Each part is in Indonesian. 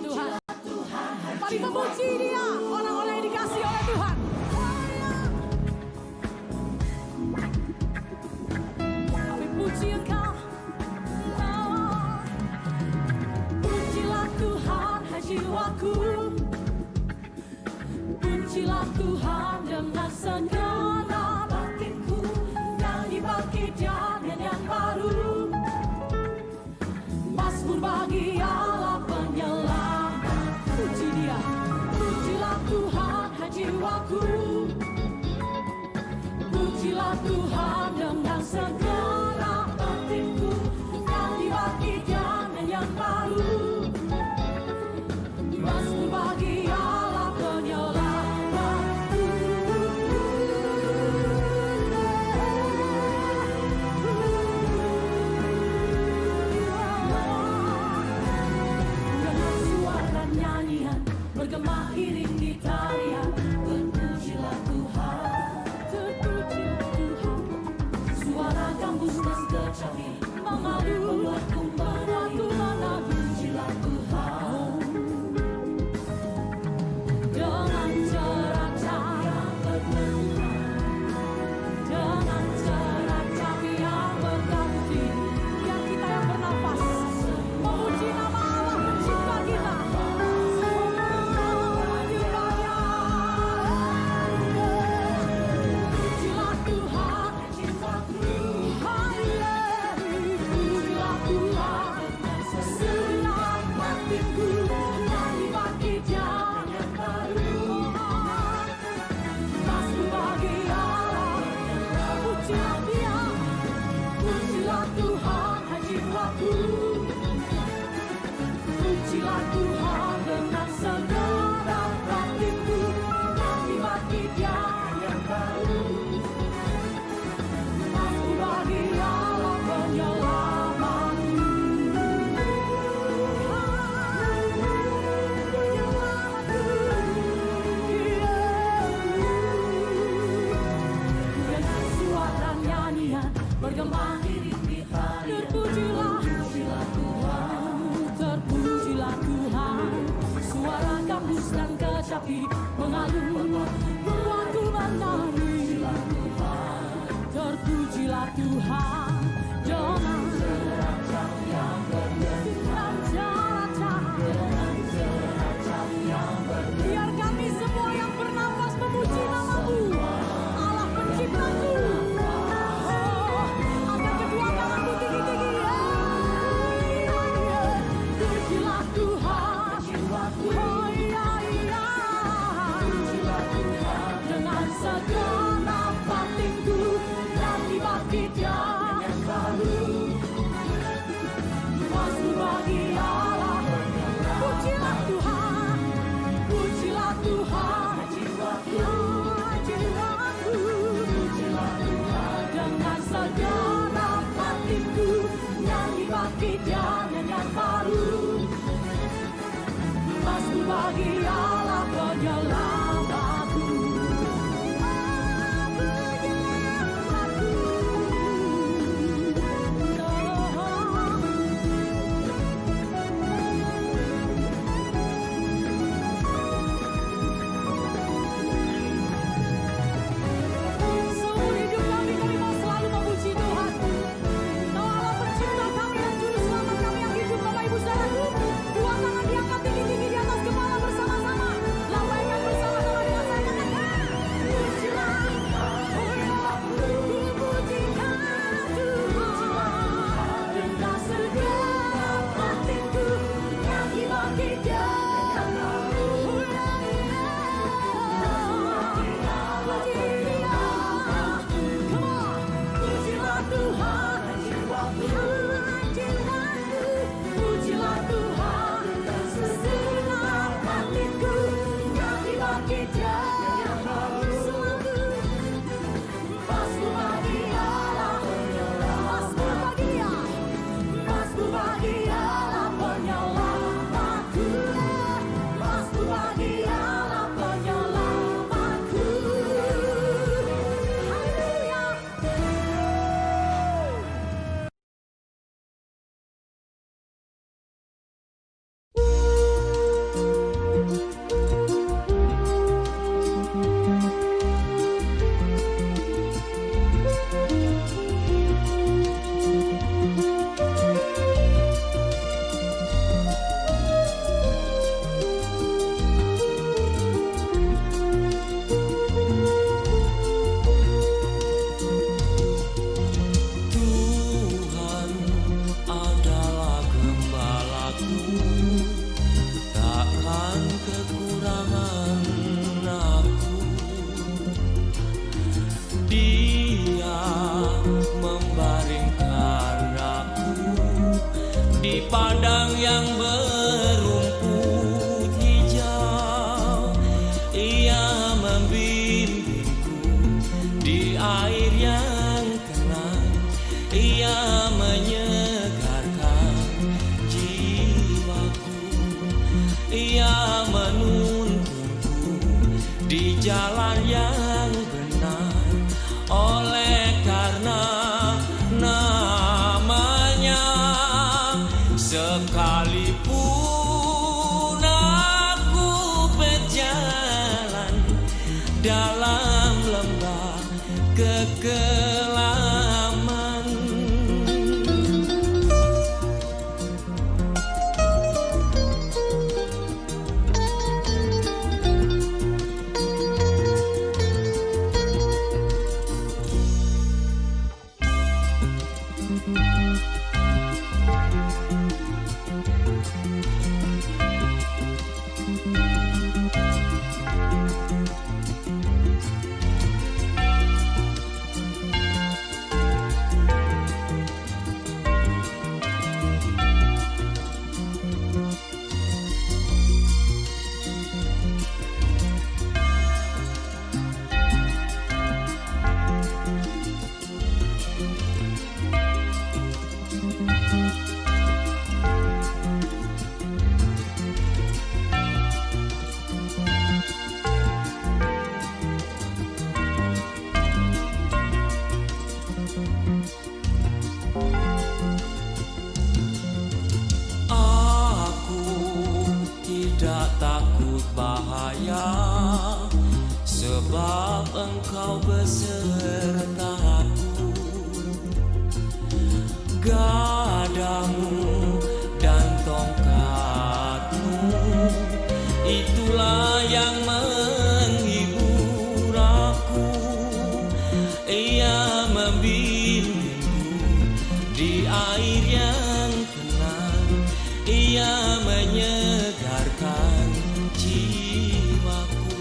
Tuhan. Mari memuji Dia, orang-orang yang dikasih oleh Tuhan. Kami puji Engkau. Pujilah Tuhan, hai jiwaku. Pujilah Tuhan dengan segenap batinku. Nyanyi bagi Dia yang baru. Mazmur bagi Allah penyelamat. Puji Dia. Pujilah Tuhan, hai jiwaku. Pujilah Tuhan dengan segenap batinku. Nyanyi bagi Dia yang baru. Mazmur bagi Allah penyelamatku. Dengan suara nyanyian bergema iring di tarian, terpujilah Tuhan, terpujilah Tuhan. Suara gambus dan kecapi mengadu, membuatku menari. Pujilah Tuhan dengan cerah yang berbenah, dengan cerah yang berganti. Biar kita yang bernafas memuji nama Allah pencipta kita. Pujilah Tuhan, jiwaku. Pujilah Tuhan, segenap batinku. Nyanyi bagi Dia yang baru. Mazmur bagi Allah. Pujilah Dia. Pujilah Tuhan, hai jiwaku. Pujilah Tuhan dengan segenap batinku. Nyanyi bagi Dia yang baru. Mazmur bagi Allah penyelamatku. Dengan suara nyanyian bergema iring di tarian, terpujilah Tuhan, terpujilah Tuhan. Suara gambus dan kecapi mengalun, membuatku menari. Terpujilah Tuhan dengan cerah yang berbenah. Biar kami semua yang bernafas memuji nama-Mu, Allah penciptaku. Oh, angkat kedua tanganmu tinggi-tinggi. Pujilah Tuhan, oh iya. Dengan segenap batinku, nyanyi bagi Dia yang baru. Mazmur bagi Allah. Pujilah Tuhan, pujilah Tuhan, jiwaku. Pujilah Tuhan dengan segenap batinku. Nyanyi bagi Dia yang baru. Mazmur bagi Allah penyelamatku. Seumur hidup kami mau selalu memuji Tuhan. Kau Allah pencipta kami dan juru selamat kami yang hidup. Bapak Ibu saudaraku, dua tangan diangkat tinggi-tinggi di atas kepala bersama Ia menyegarkan jiwaku. Ia menuntunku di jalan yang benar. Oleh karena namanya, sekalipun aku berjalan dalam lembah kekelaman. Tidak takut bahaya, sebab Engkau besertaku. Gadamu dan tongkatmu, itulah yang menghibur aku. Ia membimbingku di air yang tenang. Ia menyegarkan jiwaku.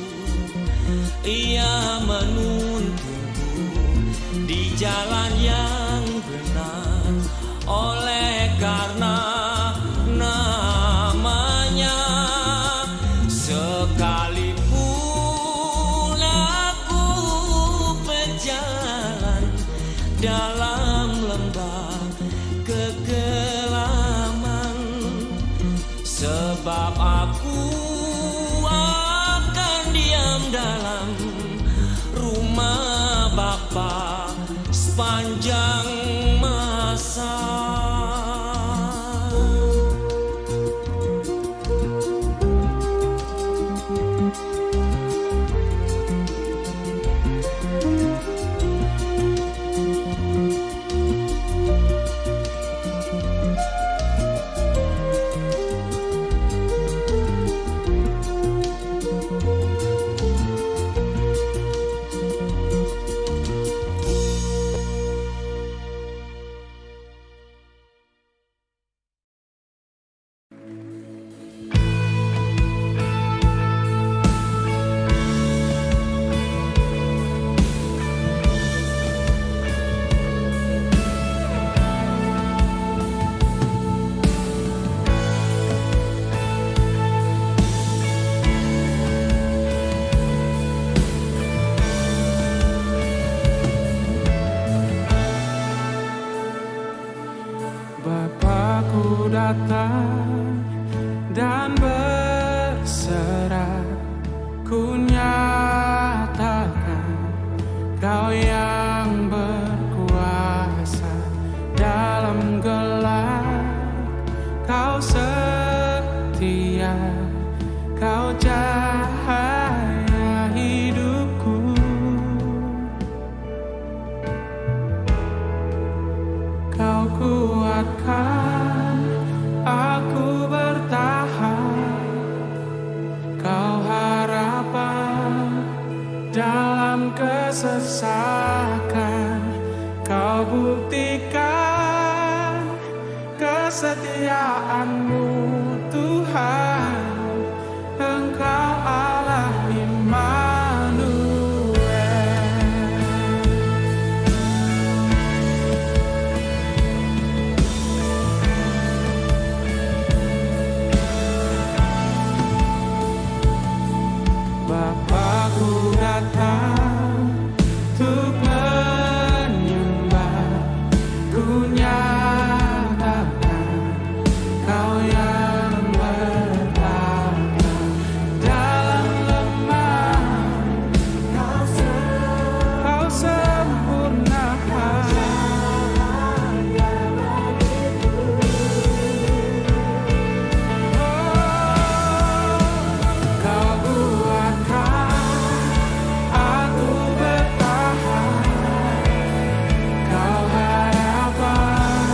Ia menuntunku di jalan yang benar. Oleh karena namanya, sekalipun aku berjalan dalam lembah kekelaman, sebab aku akan diam dalam rumah Bapa sepanjang masa. Bapakku datang dan berserah, ku nyatakan Kau yang berkuasa dalam gelap. Kau setia, Kau cahaya hidupku. Kau kuatkan aku bertahan. Kau harapan dalam kesesakan. Kau buktikan kesetiaan-Mu, Tuhan. Engkau Allah Immanuel. Bapakku datang untuk menyembah, ku nyatakan Kau yang bertata dalam lemah, Kau sempurnakan. Kau buatkan aku bertahan, Kau harapan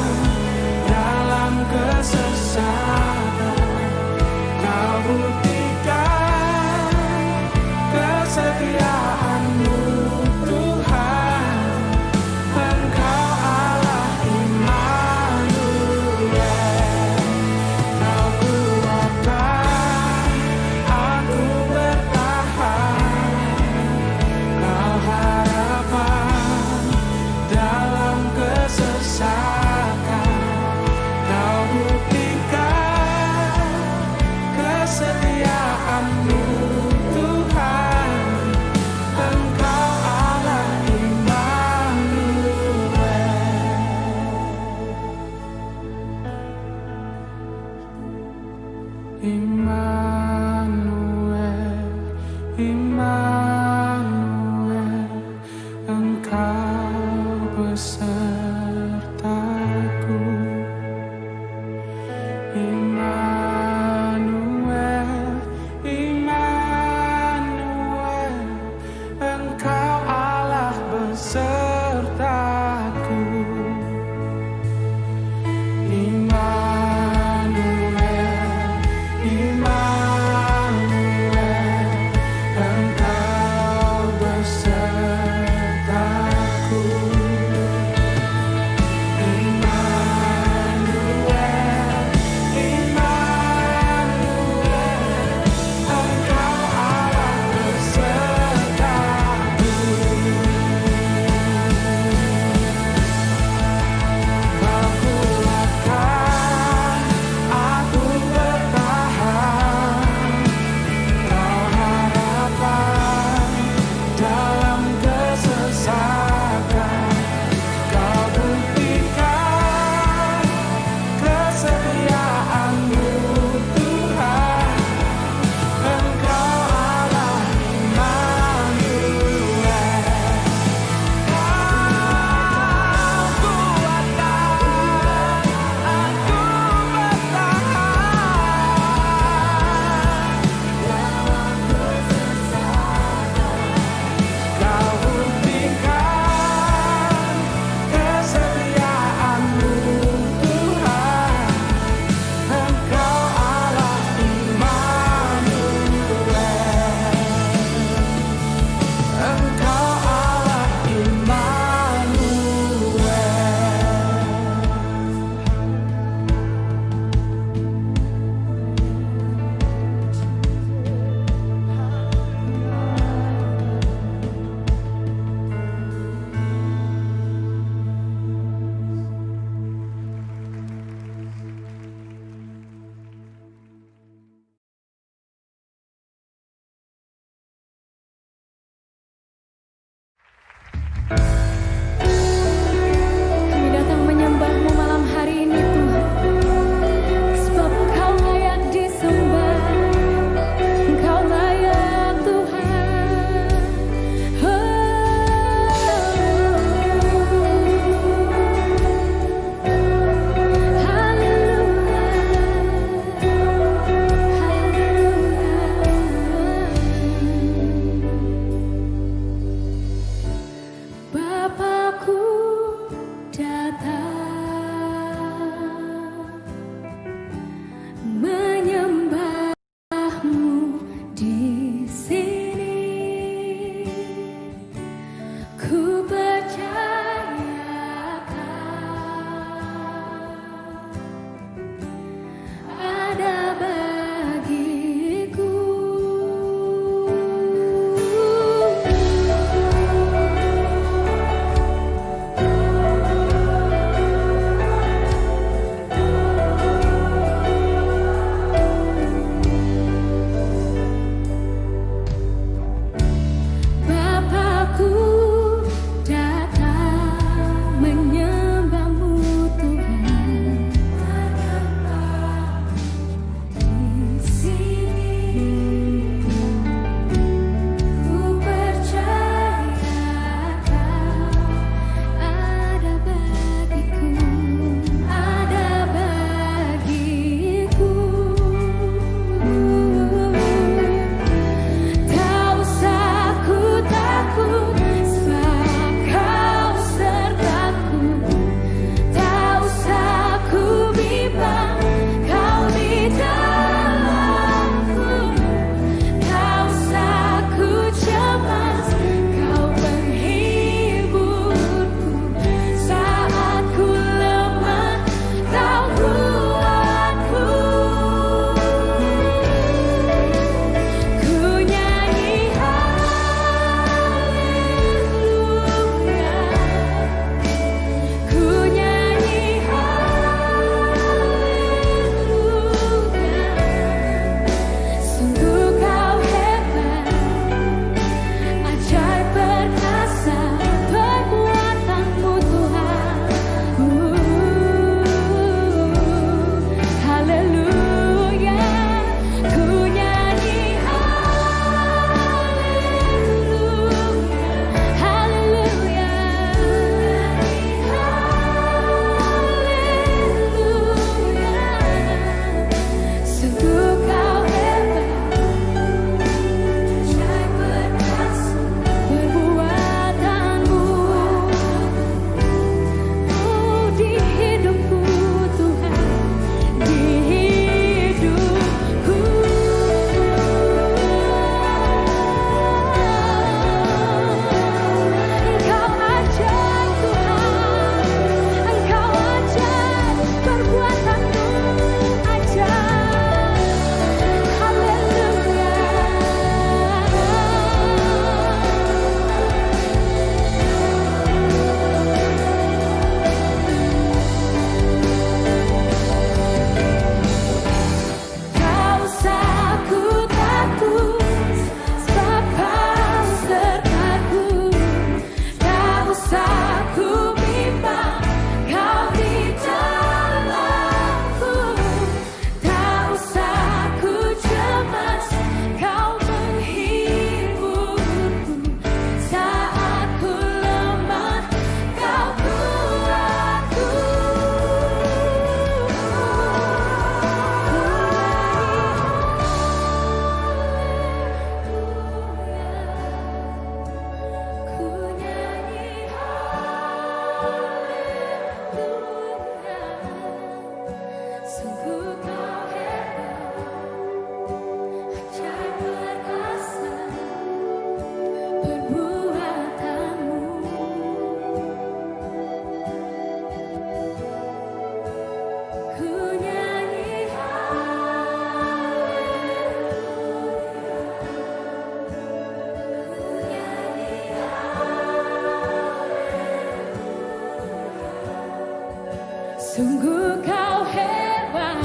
Sungguh kau hebat,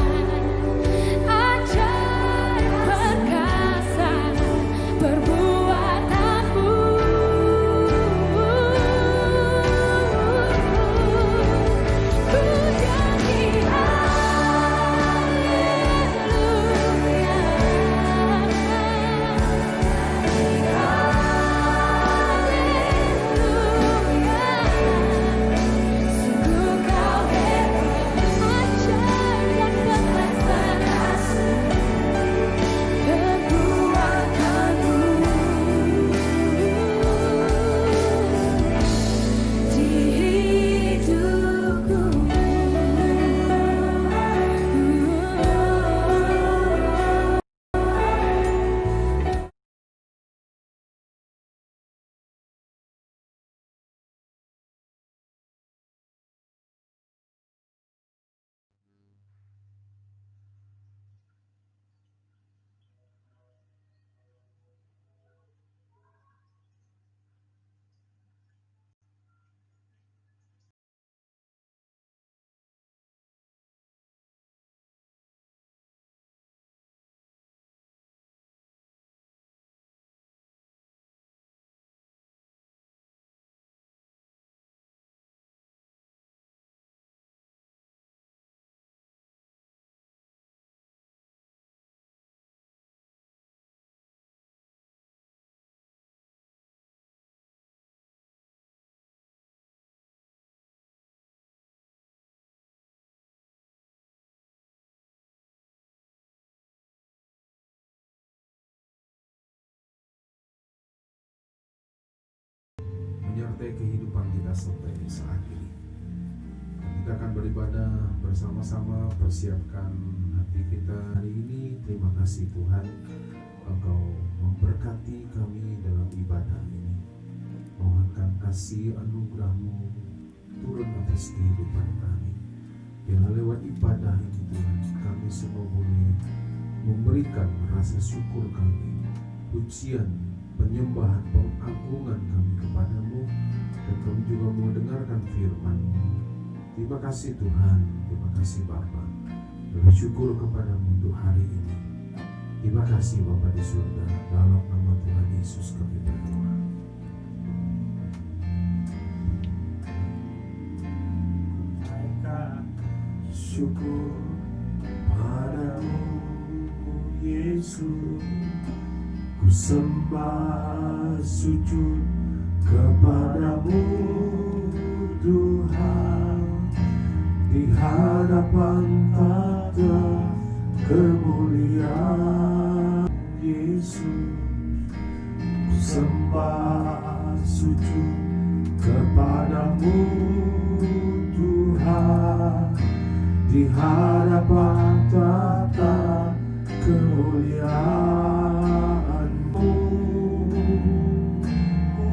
ajaib perkasa perbuatanmu. Ku nyanyi sungguh kau hebat, ajaib dan perkasa perbuatanmu di hidupku. menyertai kehidupan kita sampai saat ini. Kita akan beribadah bersama-sama, persiapkan hati kita hari ini. Terima kasih Tuhan, Engkau memberkati kami dalam ibadah ini. Mohonkan kasih anugerah-Mu turun atas kehidupan kami. Biarlah lewat ibadah ini Tuhan, kami semua boleh memberikan rasa syukur kami, pujian, penyembahan, pengagungan kami kepadamu, dan kami juga mau dengarkan firman-Mu. Terima kasih Tuhan, terima kasih Bapa. Bersyukur kepadamu untuk hari ini. Terima kasih Bapa di surga, dalam nama Tuhan Yesus kami berdoa. Syukur padamu Yesus, ku sembah sujud kepadamu Tuhan, di hadapan tahta kemuliaan Yesus. Ku sembah sujud kepadamu Tuhan, di hadapan tahta kemuliaan-Mu.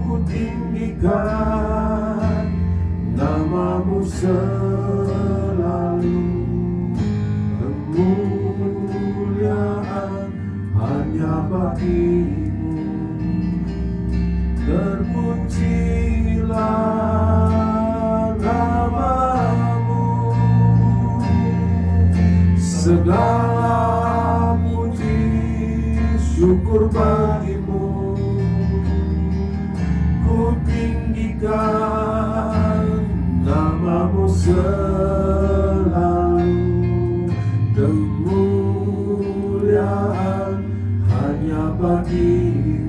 Ku tinggikan nama-Mu selalu, kemuliaan hanya bagi-Mu. Terpujilah nama-Mu, segala puji syukur bagi-Mu. Ku tinggikan nama-Mu selalu, kemuliaan hanya bagi-Mu.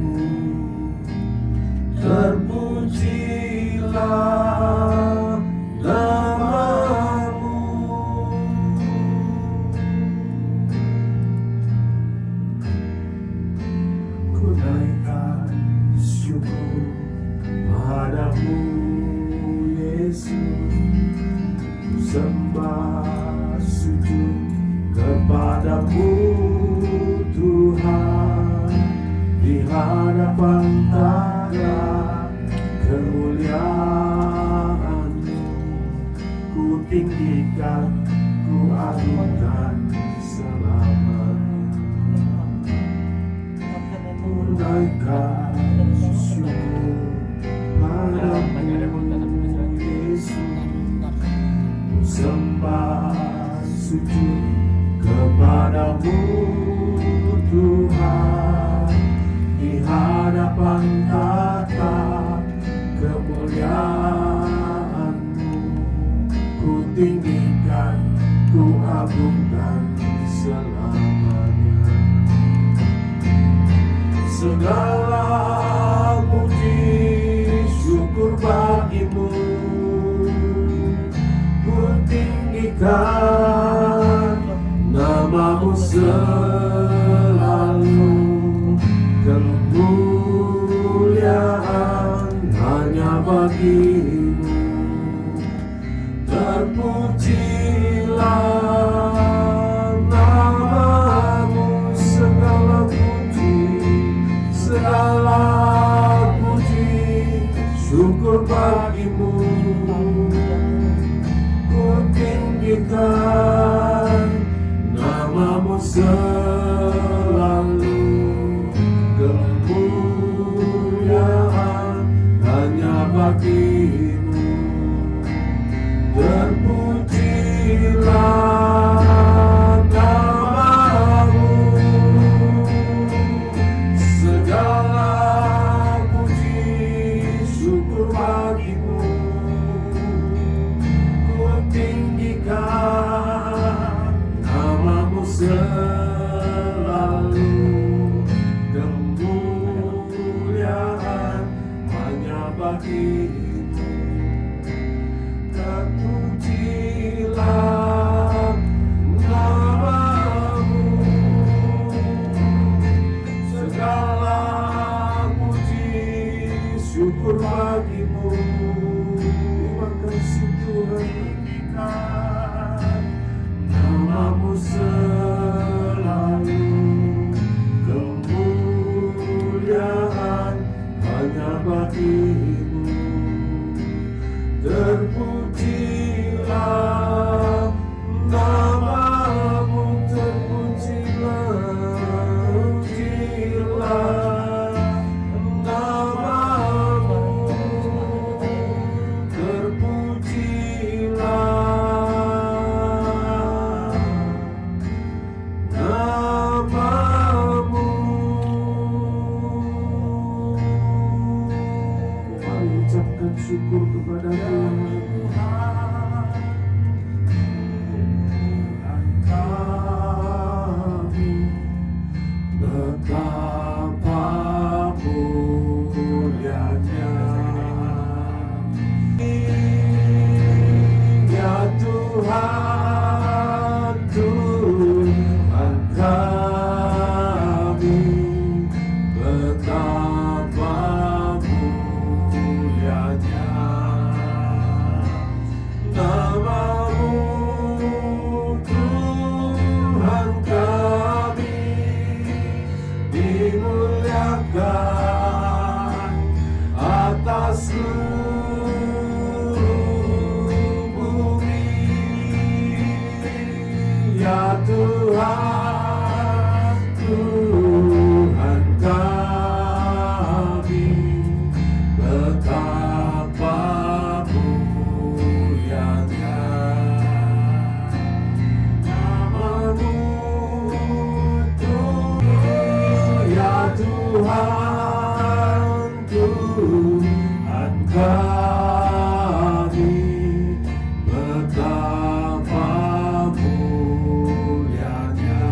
Terpujilah nama-Mu. Ku naikkan syukur padamu Yesus, ku sembah sujud kepadamu Tuhan, di hadapan tahta kemuliaan-Mu. Ku tinggikan, ku agungkan selamanya. Ku naikkan syukur padamu Yesus, ku sembah sujud kepadamu Tuhan, di hadapan tata kemuliaan-Mu. Ku tinggikan, ku agungkan selamanya. Segala puji syukur bagi-Mu, ku tinggikan nama-Mu selalu. Kemuliaan hanya bagi-Mu. Terpujilah nama-Mu, segala puji syukur bagi-Mu. Ku tinggikan nama-Mu selalu. Kemuliaan hanya bagi-Mu. Terpujilah nama-Mu, segala puji syukur bagi-Mu. Ku tinggikan nama-Mu selalu. Kemuliaan hanya bagi-Mu. Terpujilah nama-Mu, segala puji syukur bagi-Mu. Terima kasih Tuhan, nama-Mu selalu. Kemuliaan hanya bagi-Mu. Terpujilah nama-Mu, terpujilah nama-Mu, terpujilah nama-Mu. Mari ucapkan syukur kepada Tuhan. Betapa mulianya ya Tuhan, Tuhan kami. Betapa mulianya nama-Mu, Tuhan kami. Dimuliakan atas seluruh bumi, ya Tuhan, Tuhan kami. Betapa mulianya nama-Mu, ya Tuhan, Tuhan kami. Betapa mulianya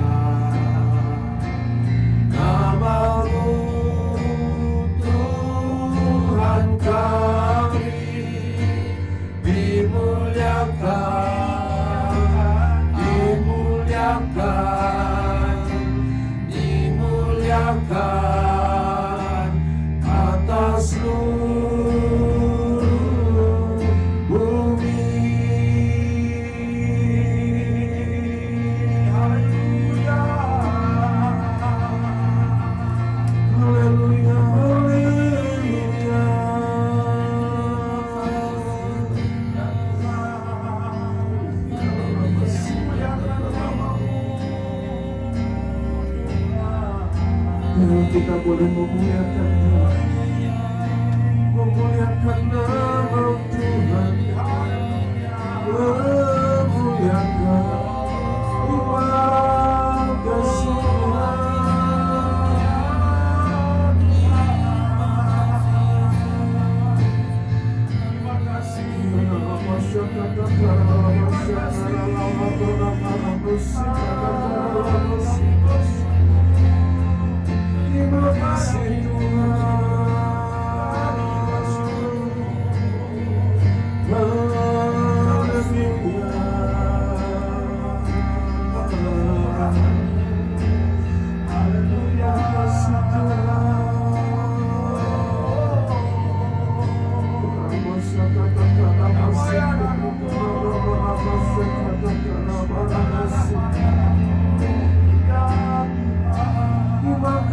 nama-Mu, Tuhan kami. Dimuliakan, dimuliakan, dimuliakan atas seluruh bumi. Haleluya, haleluya, haleluya. Kita boleh memuliakan Tuhan, memuliakan nama Tuhan.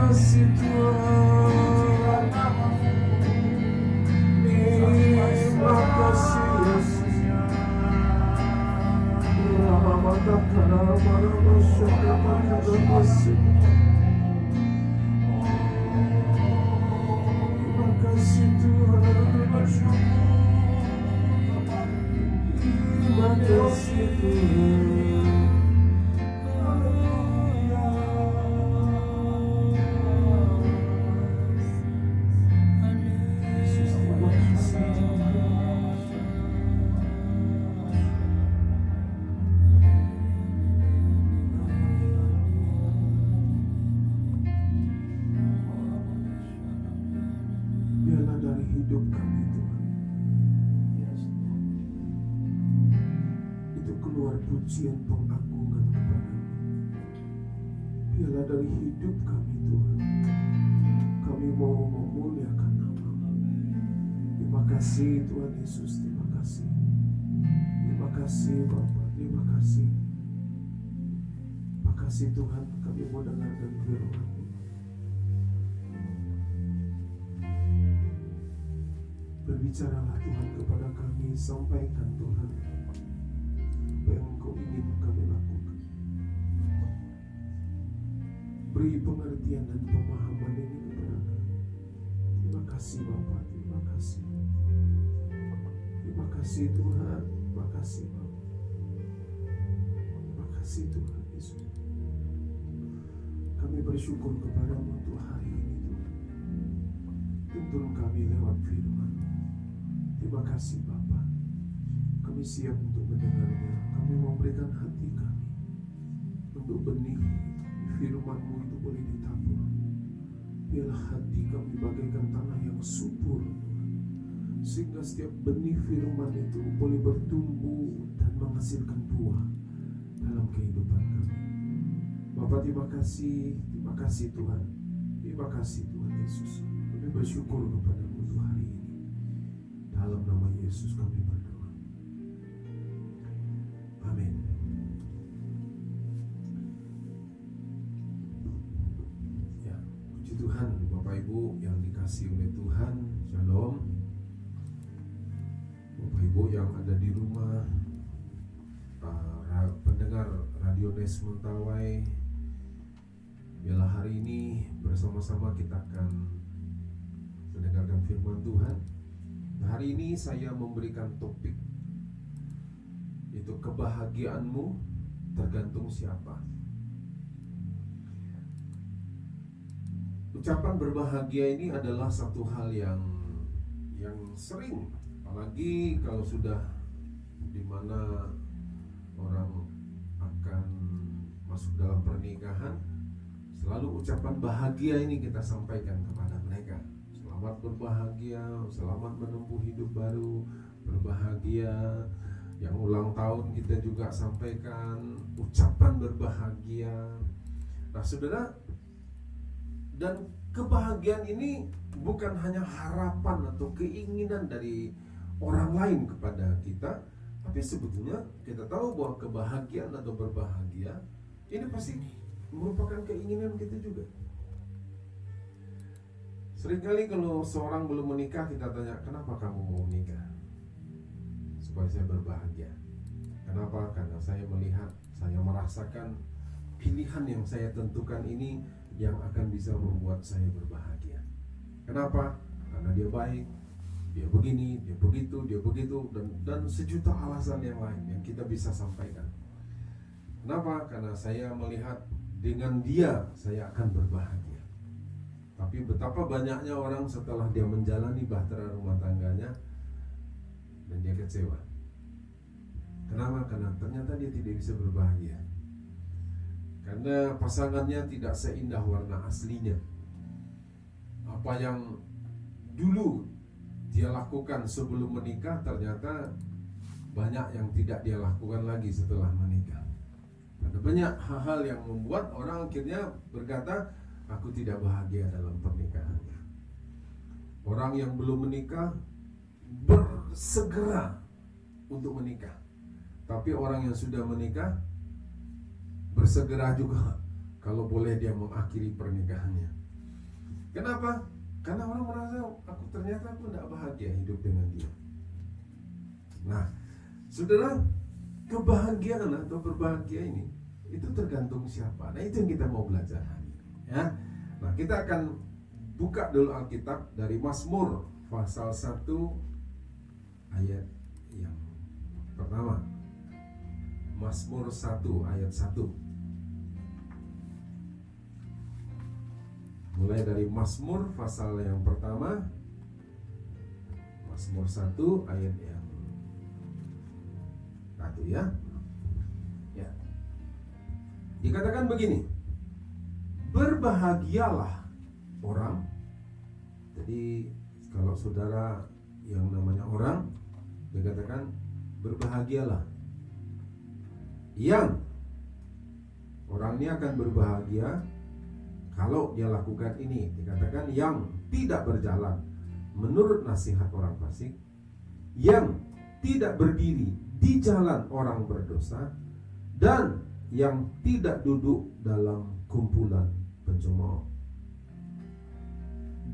kasih Tuhan. Terima kasih Yesus. Terima kasih Tuhan. Terima kasih Tuhan. Yesus, terima kasih Tuhan. Biarlah dari hidup kami Tuhan, itu keluar pujian pengagungan kepadamu. Biarlah dari hidup kami Tuhan, kami mau memuliakan nama-Mu. Terima kasih Tuhan Yesus, terima kasih. Terima kasih Bapa, terima kasih. Terima kasih Tuhan, kami mau dengarkan firman-Mu. Berbicaralah Tuhan kepada kami, sampaikan Tuhan apa yang Engkau ingin kami lakukan. Beri pengertian dan pemahaman ini kepada kami. Terima kasih Bapa, terima kasih. Terima kasih Tuhan, terima kasih Bapa. Terima kasih Tuhan Yesus. Kami bersyukur kepadamu untuk hari ini Tuhan. Tuntun kami lewat firman. Terima kasih Bapa. Kami siap untuk mendengarnya. Kami memberikan hati kami untuk benih firman-Mu itu boleh ditabur. Biarlah hati kami bagaikan tanah yang subur, sehingga setiap benih firman itu boleh bertumbuh dan menghasilkan buah dalam kehidupan kami. Bapa, terima kasih Tuhan. Terima kasih Tuhan Yesus. Kami bersyukur kepada-Mu untuk hari ini. Dalam nama Yesus kami berdoa. Amin. Ya, puji Tuhan Bapak Ibu yang dikasihi oleh Tuhan. Shalom. Bapak Ibu yang ada di rumah, pendengar Radio Nes Mentawai, biarlah hari ini bersama-sama kita akan mendengarkan firman Tuhan. Hari ini saya memberikan topik, itu kebahagiaanmu tergantung siapa. Ucapan berbahagia ini adalah satu hal yang sering, apalagi kalau sudah dimana orang akan masuk dalam pernikahan, selalu ucapan bahagia ini kita sampaikan kepada mereka. Selamat berbahagia, selamat menempuh hidup baru, berbahagia. Yang ulang tahun kita juga sampaikan ucapan berbahagia. Nah saudara, dan kebahagiaan ini bukan hanya harapan atau keinginan dari orang lain kepada kita, tapi sebetulnya kita tahu bahwa kebahagiaan atau berbahagia ini pasti merupakan keinginan kita juga. Seringkali kalau seorang belum menikah, kita tanya, kenapa kamu mau menikah? Supaya saya berbahagia. Kenapa? Karena saya melihat, saya merasakan pilihan yang saya tentukan ini yang akan bisa membuat saya berbahagia. Kenapa? Karena dia baik, dia begini, dia begitu, dan sejuta alasan yang lain yang kita bisa sampaikan. Kenapa? Karena saya melihat dengan dia saya akan berbahagia. Tapi betapa banyaknya orang setelah dia menjalani bahtera rumah tangganya dan dia kecewa. Kenapa? Karena ternyata dia tidak bisa berbahagia. Karena pasangannya tidak seindah warna aslinya. Apa yang dulu dia lakukan sebelum menikah, ternyata banyak yang tidak dia lakukan lagi setelah menikah. Ada banyak hal-hal yang membuat orang akhirnya berkata, aku tidak bahagia dalam pernikahannya. Orang yang belum menikah bersegera untuk menikah. Tapi orang yang sudah menikah bersegera juga kalau boleh dia mengakhiri pernikahannya. Kenapa? Karena orang merasa ternyata aku tidak bahagia hidup dengan dia. Nah, saudara, kebahagiaan atau berbahagia ini itu tergantung siapa. Nah, itu yang kita mau belajar hari ini, ya. Nah, kita akan buka dulu Alkitab dari Mazmur pasal 1 ayat yang pertama. Mazmur 1 ayat 1. Mulai dari Mazmur pasal yang pertama, Mazmur 1 ayat yang 1, ya. Ya. Dikatakan begini, berbahagialah orang. Jadi kalau saudara yang namanya orang, dikatakan berbahagialah. Yang orang ini akan berbahagia kalau dia lakukan ini. Dikatakan yang tidak berjalan menurut nasihat orang fasik, yang tidak berdiri di jalan orang berdosa, dan yang tidak duduk dalam kumpulan pencemooh.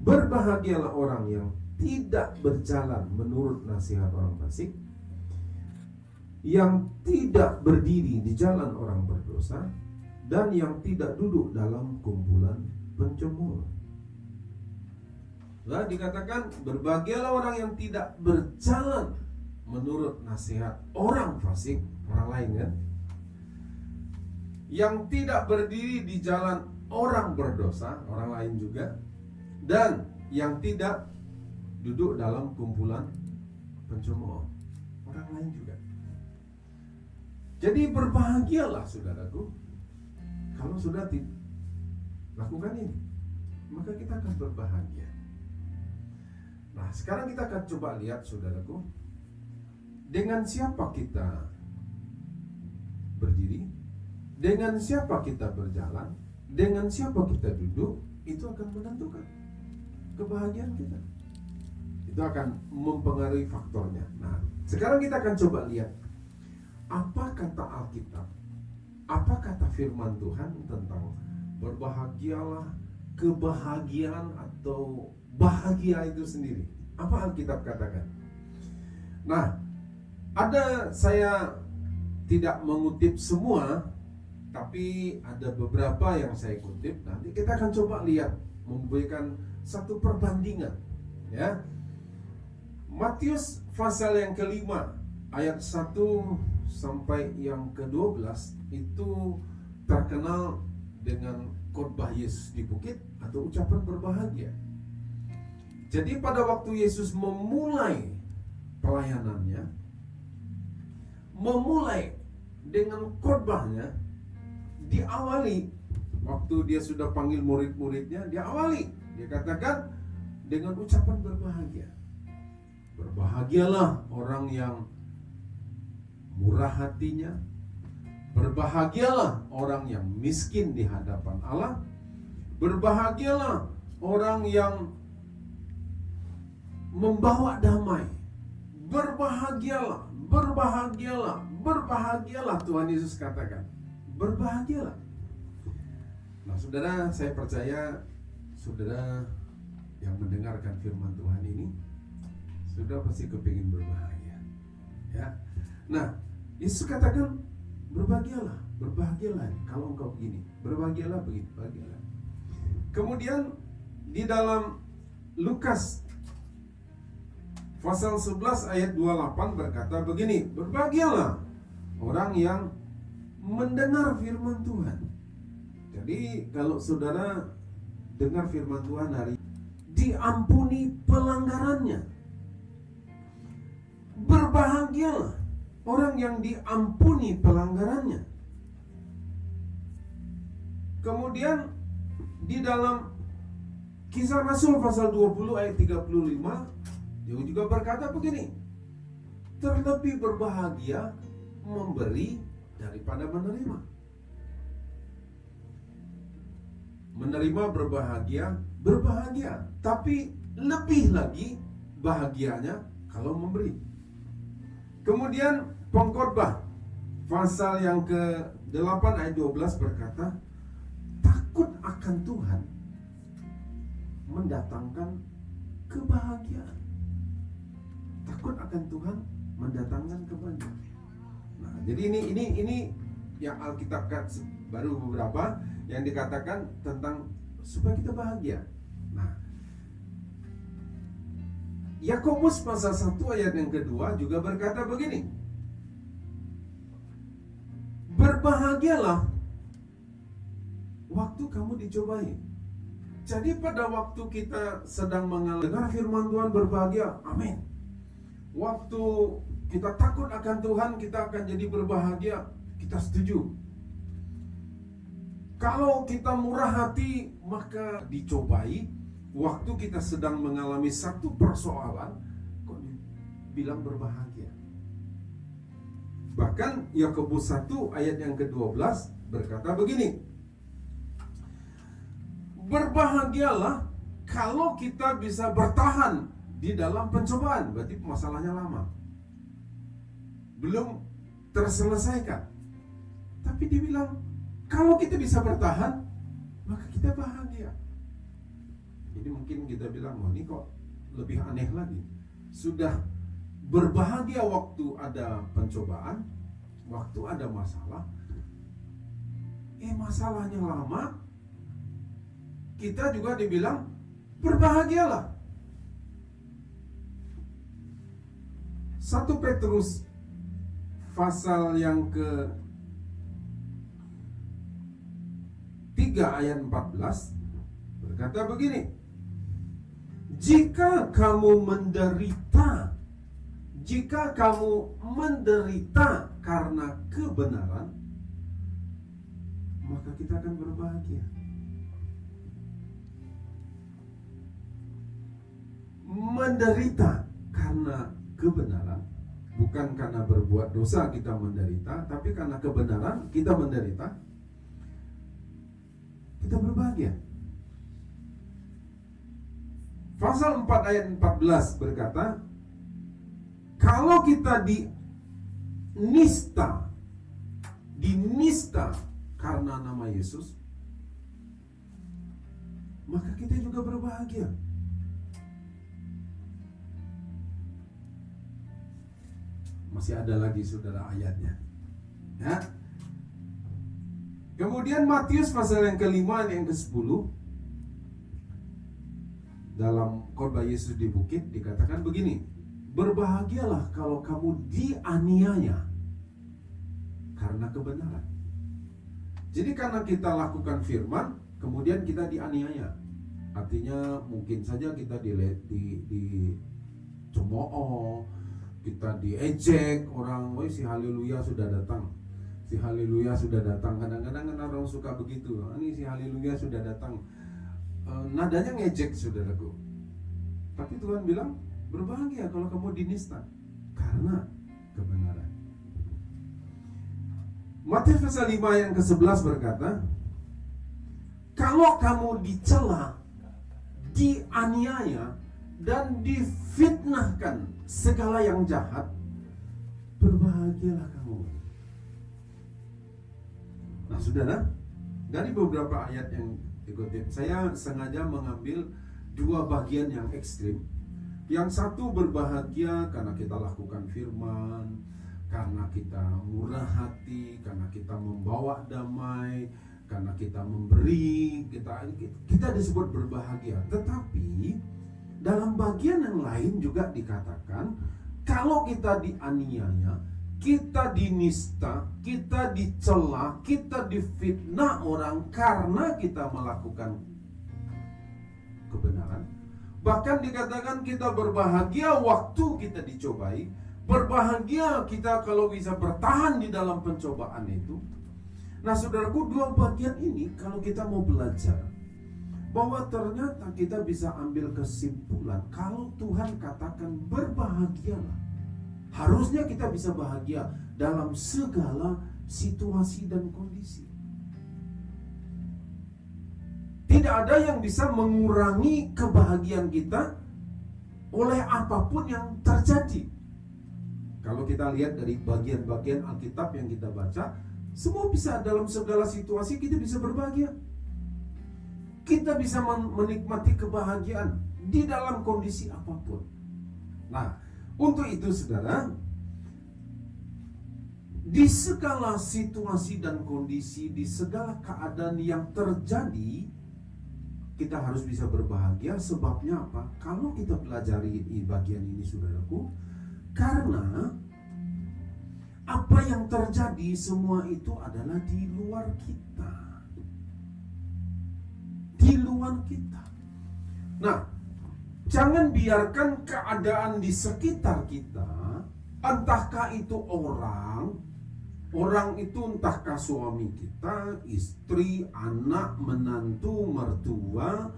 Berbahagialah orang yang tidak berjalan menurut nasihat orang fasik, yang tidak berdiri di jalan orang berdosa, dan yang tidak duduk dalam kumpulan pencemooh. Nah, dikatakan berbahagialah orang yang tidak berjalan menurut nasihat orang fasik, orang lain kan, yang tidak berdiri di jalan orang berdosa, orang lain juga, dan yang tidak duduk dalam kumpulan pencemooh, orang lain juga. Jadi berbahagialah saudaraku kalau sudah lakukan ini, maka kita akan berbahagia. Nah, sekarang kita akan coba lihat saudaraku, dengan siapa kita berdiri, dengan siapa kita berjalan, dengan siapa kita duduk, itu akan menentukan kebahagiaan kita. Itu akan mempengaruhi faktornya. Nah, sekarang kita akan coba lihat apa kata Alkitab, apa kata firman Tuhan tentang berbahagialah, kebahagiaan atau bahagia itu sendiri. Apa Alkitab katakan? Nah, saya tidak mengutip semua, tapi ada beberapa yang saya kutip. Nanti kita akan coba lihat, memberikan satu perbandingan, ya. Matius pasal yang kelima ayat 1 sampai yang ke-12 itu terkenal dengan khotbah Yesus di bukit atau ucapan berbahagia. Jadi pada waktu Yesus memulai pelayanannya, memulai dengan khotbahnya, diawali waktu dia sudah panggil murid-muridnya, dia katakan dengan ucapan berbahagia. Berbahagialah orang yang murah hatinya, berbahagialah orang yang miskin di hadapan Allah, berbahagialah orang yang membawa damai, berbahagialah, berbahagialah, berbahagialah. Tuhan Yesus katakan, berbahagialah. Nah, saudara, saya percaya saudara yang mendengarkan firman Tuhan ini sudah pasti kepingin berbahagia, ya. Nah, Yesus katakan berbahagialah, berbahagialah kalau engkau begini, berbahagialah begini, berbahagialah. Kemudian di dalam Lukas pasal 11 ayat 28 berkata begini, berbahagialah orang yang mendengar firman Tuhan. Jadi kalau saudara dengar firman Tuhan hari, diampuni pelanggarannya. Berbahagialah orang yang diampuni pelanggarannya. Kemudian di dalam Kisah Rasul pasal 20 ayat 35 dia juga berkata begini, terlebih berbahagia memberi daripada menerima. Menerima berbahagia, tapi lebih lagi bahagianya kalau memberi. Kemudian pengkhotbah pasal yang ke-8 ayat 12 berkata, takut akan Tuhan mendatangkan kebahagiaan. Takut akan Tuhan mendatangkan kebahagiaan. Nah, jadi ini yang Alkitab baru beberapa yang dikatakan tentang supaya kita bahagia. Nah, Yakobus pasal 1 ayat yang kedua juga berkata begini, berbahagialah waktu kamu dicobai. Jadi pada waktu kita sedang mendengar firman Tuhan berbahagia, amin. Waktu kita takut akan Tuhan, kita akan jadi berbahagia, kita setuju. Kalau kita murah hati, maka dicobai. Waktu kita sedang mengalami satu persoalan, kok bilang berbahagia. Bahkan Yakobus 1 ayat yang ke-12 berkata begini, berbahagialah kalau kita bisa bertahan di dalam pencobaan. Berarti masalahnya lama, belum terselesaikan. Tapi dibilang kalau kita bisa bertahan, maka kita bahagia. Jadi mungkin kita bilang, oh ini kok lebih aneh lagi. Sudah berbahagia waktu ada pencobaan, waktu ada masalah. Masalahnya lama, kita juga dibilang berbahagialah. 1 Petrus pasal yang ke-3 ayat 14 berkata begini, jika kamu menderita karena kebenaran, maka kita akan berbahagia. Menderita karena kebenaran, bukan karena berbuat dosa kita menderita, tapi karena kebenaran kita menderita, kita berbahagia. Pasal 4 ayat 14 berkata, kalau kita dinista karena nama Yesus, maka kita juga berbahagia. Masih ada lagi saudara ayatnya, ya. Kemudian Matius pasal yang ke-5 yang ke-10, dalam khotbah Yesus di bukit dikatakan begini, berbahagialah kalau kamu dianiaya karena kebenaran. Jadi karena kita lakukan firman, kemudian kita dianiaya. Artinya mungkin saja kita dicemooh, kita diejek orang, woi si haleluya sudah datang. Si haleluya sudah datang. Kadang-kadang kan orang suka begitu. Ini si haleluya sudah datang. Nadanya ngejek saudaraku. Tapi Tuhan bilang, berbahagia kalau kamu dinista karena kebenaran. Matius pasal 5 yang ke-11 berkata, kalau kamu dicela, dianiaya, dan difitnahkan segala yang jahat, berbahagialah kamu. Nah saudara, dari beberapa ayat yang dikutip, saya sengaja mengambil dua bagian yang ekstrim. Yang satu berbahagia karena kita lakukan firman, karena kita murah hati, karena kita membawa damai, karena kita memberi, kita disebut berbahagia. Tetapi dalam bagian yang lain juga dikatakan, kalau kita dianiaya, kita dinista, kita dicela, kita difitnah orang karena kita melakukan kebenaran. Bahkan dikatakan kita berbahagia waktu kita dicobai, berbahagia kita kalau bisa bertahan di dalam pencobaan itu. Nah saudaraku, dua bagian ini kalau kita mau belajar, bahwa ternyata kita bisa ambil kesimpulan, kalau Tuhan katakan berbahagialah, harusnya kita bisa bahagia dalam segala situasi dan kondisi. Tidak ada yang bisa mengurangi kebahagiaan kita oleh apapun yang terjadi. Kalau kita lihat dari bagian-bagian Alkitab yang kita baca, semua bisa dalam segala situasi kita bisa berbahagia. kita bisa menikmati kebahagiaan di dalam kondisi apapun. Nah, untuk itu saudara, di segala situasi dan kondisi, di segala keadaan yang terjadi, kita harus bisa berbahagia. Sebabnya apa? Kalau kita pelajari bagian ini saudaraku, karena apa yang terjadi semua itu adalah di luar kita. Di luar kita. Nah, jangan biarkan keadaan di sekitar kita, entahkah itu orang itu entahkah suami kita, istri, anak, menantu, mertua,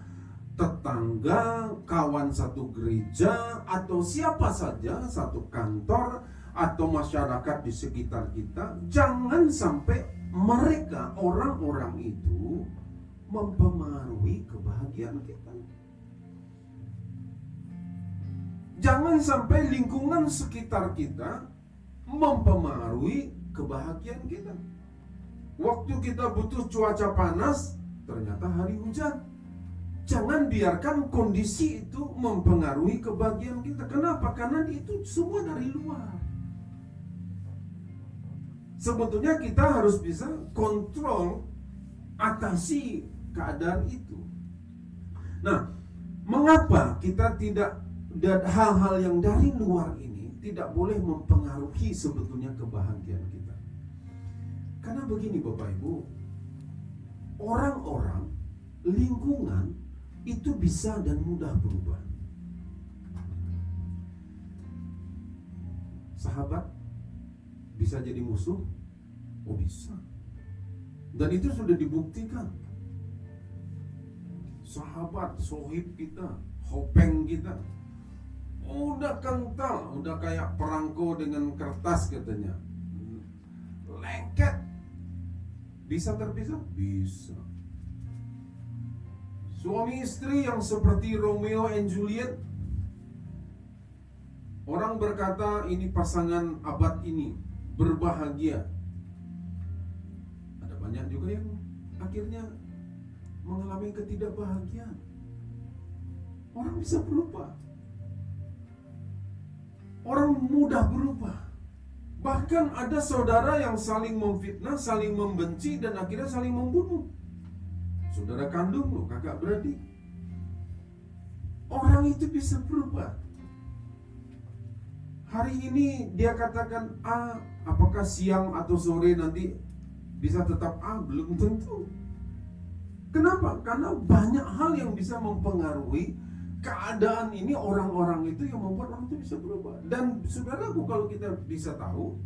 tetangga, kawan satu gereja, atau siapa saja, satu kantor, atau masyarakat di sekitar kita, jangan sampai mereka, orang-orang itu mempengaruhi kebahagiaan kita. Jangan sampai lingkungan sekitar kita mempengaruhi kebahagiaan kita. Waktu kita butuh cuaca panas, ternyata hari hujan. Jangan biarkan kondisi itu mempengaruhi kebahagiaan kita. Kenapa? Karena itu semua dari luar. Sebetulnya kita harus bisa kontrol, atasi keadaan itu. Nah, mengapa kita tidak, dan hal-hal yang dari luar ini tidak boleh mempengaruhi sebetulnya kebahagiaan kita? Karena begini Bapak Ibu, orang-orang, lingkungan itu bisa dan mudah berubah. Sahabat bisa jadi musuh? Oh bisa. Dan itu sudah dibuktikan. Sahabat, sohib kita, hopeng kita, udah kental, udah kayak perangko dengan kertas katanya, lengket. Bisa terpisah? Bisa. Suami istri yang seperti Romeo and Juliet, orang berkata ini pasangan abad ini berbahagia. Ada banyak juga yang akhirnya mengalami ketidakbahagiaan. Orang bisa berubah. Orang mudah berubah. Bahkan ada saudara yang saling memfitnah, saling membenci, dan akhirnya saling membunuh. Saudara kandung loh, kakak beradik. Orang itu bisa berubah. Hari ini dia katakan A, apakah siang atau sore nanti bisa tetap A? Belum tentu. Kenapa? Karena banyak hal yang bisa mempengaruhi keadaan ini, orang-orang itu yang membuat orang itu bisa berubah. Dan saudaraku, kalau kita bisa tahu,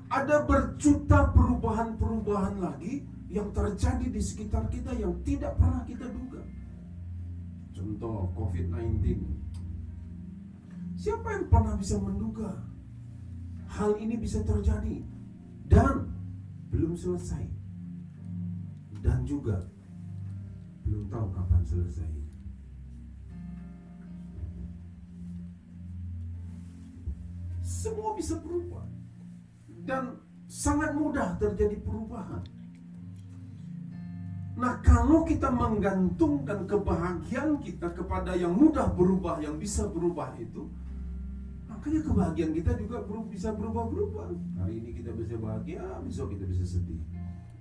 ada berjuta perubahan-perubahan lagi yang terjadi di sekitar kita yang tidak pernah kita duga. Contoh COVID-19. Siapa yang pernah bisa menduga hal ini bisa terjadi? Dan belum selesai. Dan juga belum tahu kapan selesai. Semua bisa berubah. Dan sangat mudah terjadi perubahan. Nah, kalau kita menggantungkan kebahagiaan kita kepada yang mudah berubah, yang bisa berubah itu, makanya kebahagiaan kita juga bisa berubah-berubah. Hari ini kita bisa bahagia, besok kita bisa sedih.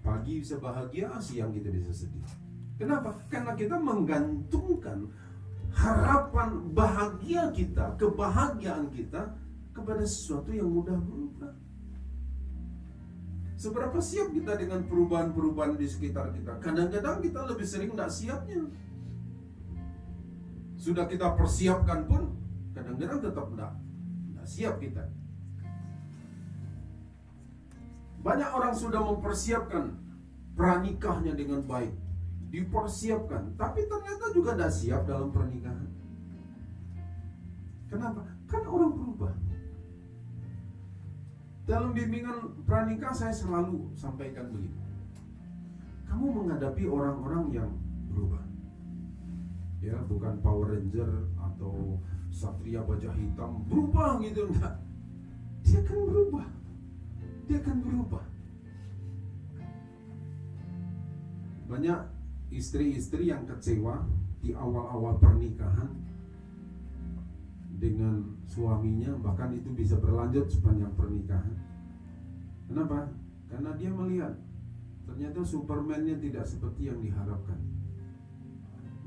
Pagi bisa bahagia, siang kita bisa sedih. Kenapa? Karena kita menggantungkan harapan bahagia kita, kebahagiaan kita kepada sesuatu yang mudah berubah. Seberapa siap kita dengan perubahan-perubahan di sekitar kita? Kadang-kadang kita lebih sering tidak siapnya. Sudah kita persiapkan pun, kadang-kadang tetap tidak siap kita. Banyak orang sudah mempersiapkan pranikahnya dengan baik, dipersiapkan, tapi ternyata juga tidak siap dalam pernikahan. Kenapa? Karena orang berubah. Dalam bimbingan pranikah saya selalu sampaikan begini. Kamu menghadapi orang-orang yang berubah. Ya, bukan Power Ranger atau Satria Baja Hitam berubah gitu, enggak. Dia akan berubah. Dia akan berubah. Banyak istri-istri yang kecewa di awal-awal pernikahan dengan suaminya, bahkan itu bisa berlanjut sepanjang pernikahan. Kenapa? Karena dia melihat ternyata Superman-nya tidak seperti yang diharapkan.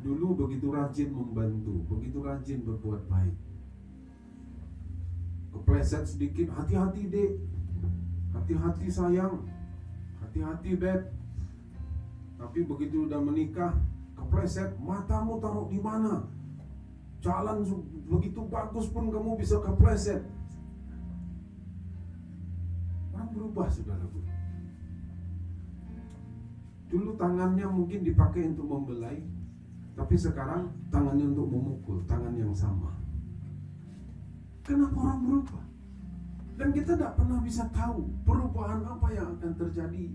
Dulu begitu rajin membantu, begitu rajin berbuat baik. Kepleset sedikit, hati-hati dek, hati-hati sayang, hati-hati beb. Tapi begitu udah menikah, kepleset, matamu taruh di mana? Jalan begitu bagus pun kamu bisa kepleset. Orang berubah, saudaraku. Dulu tangannya mungkin dipakai untuk membelai, tapi sekarang tangannya untuk memukul, tangan yang sama. Kenapa orang berubah? Dan kita tidak pernah bisa tahu perubahan apa yang akan terjadi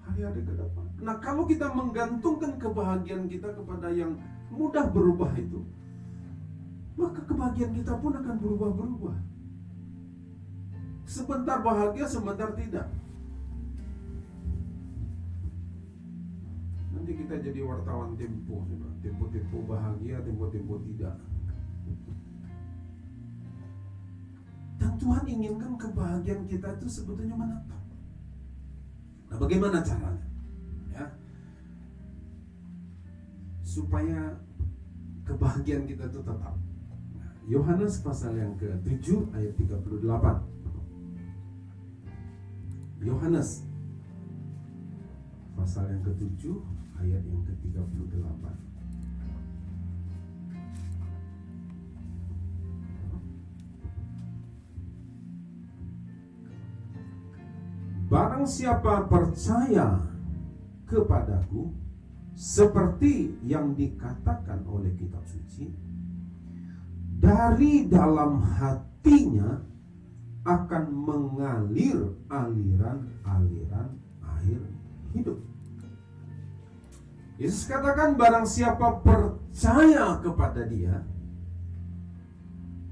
hari-hari ke depan. Nah, kalau kita menggantungkan kebahagiaan kita kepada yang mudah berubah itu, maka kebahagiaan kita pun akan berubah-berubah. Sebentar bahagia, sebentar tidak. Nanti kita jadi wartawan Tempo, Tempo bahagia, Tempo tidak. Dan Tuhan inginkan kebahagiaan kita itu sebetulnya menetap. Nah, bagaimana caranya? Ya, supaya kebahagiaan kita itu tetap. Nah, Yohanes pasal yang ke-7 ayat 38. Yohanes pasal yang ke-7 ayat yang ke-38. Barang siapa percaya kepadaku, seperti yang dikatakan oleh kitab suci, dari dalam hatinya akan mengalir aliran-aliran air hidup. Yesus katakan barang siapa percaya kepada dia,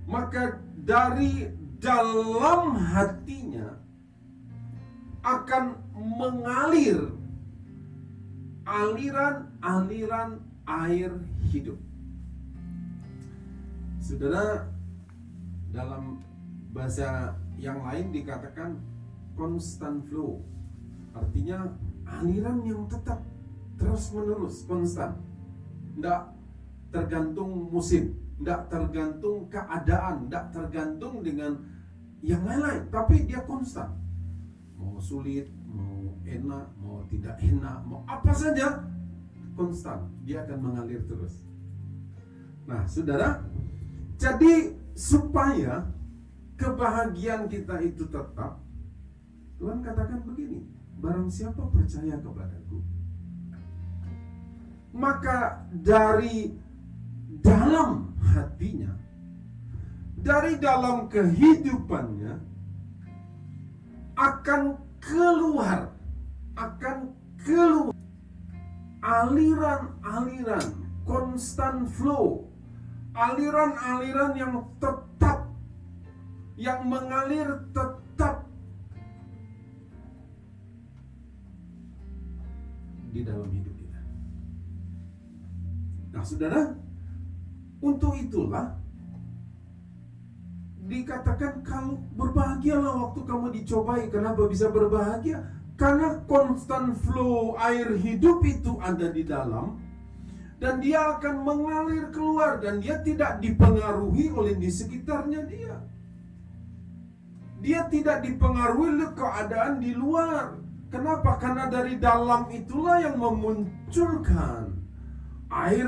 maka dari dalam hatinya akan mengalir aliran-aliran air hidup. Saudara, dalam bahasa yang lain dikatakan constant flow. Artinya aliran yang tetap terus menerus, konstan. Tidak tergantung musim, tidak tergantung keadaan, tidak tergantung dengan yang lain-lain, tapi dia konstan. Mau sulit, mau enak, mau tidak enak, mau apa saja, konstan, dia akan mengalir terus. Nah, saudara, jadi supaya kebahagiaan kita itu tetap, Tuhan katakan begini, barang siapa percaya kepadaku, maka dari dalam hatinya, dari dalam kehidupannya akan keluar aliran-aliran constant flow, aliran-aliran yang tetap, yang mengalir tetap di dalam hidup kita. Nah, saudara, untuk itulah dikatakan kalau berbahagialah waktu kamu dicobai. Kenapa bisa berbahagia? Karena constant flow air hidup itu ada di dalam, dan dia akan mengalir keluar, dan dia tidak dipengaruhi oleh di sekitarnya dia. Dia tidak dipengaruhi oleh keadaan di luar. Kenapa? Karena dari dalam itulah yang memunculkan air